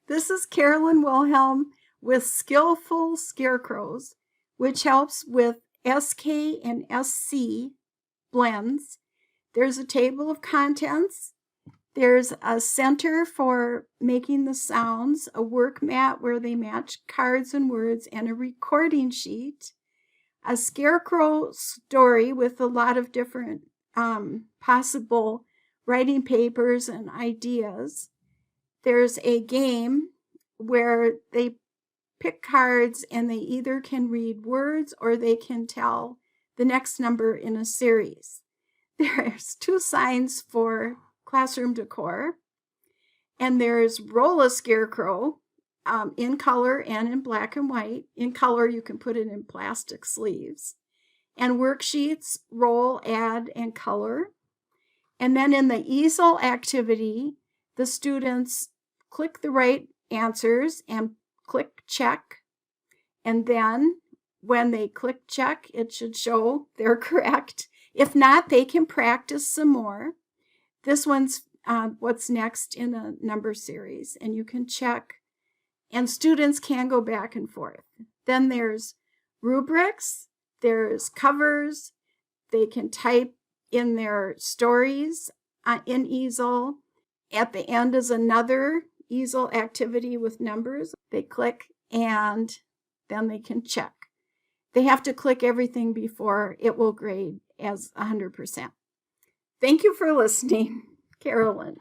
This is Carolyn Wilhelm with Skillful Scarecrows, which helps with SK and SC blends. There's a table of contents. There's a center for making the sounds, a work mat where they match cards and words, and a recording sheet. A scarecrow story with a lot of different possible writing papers and ideas. There's a game where they pick cards and they either can read words or they can tell the next number in a series. There's 2 signs for classroom decor, and there's Roll-a-Scarecrow in color and in black and white. In color, you can put it in plastic sleeves. And worksheets, roll, add, and color. And then in the easel activity, the students click the right answers and click check. And then when they click check, it should show they're correct. If not, they can practice some more. This one's what's next in a number series, and you can check. And students can go back and forth. Then there's rubrics, there's covers, they can type in their stories in easel. At the end is another easel activity with numbers. They click and then they can check. They have to click everything before it will grade as 100%. Thank you for listening, Carolyn.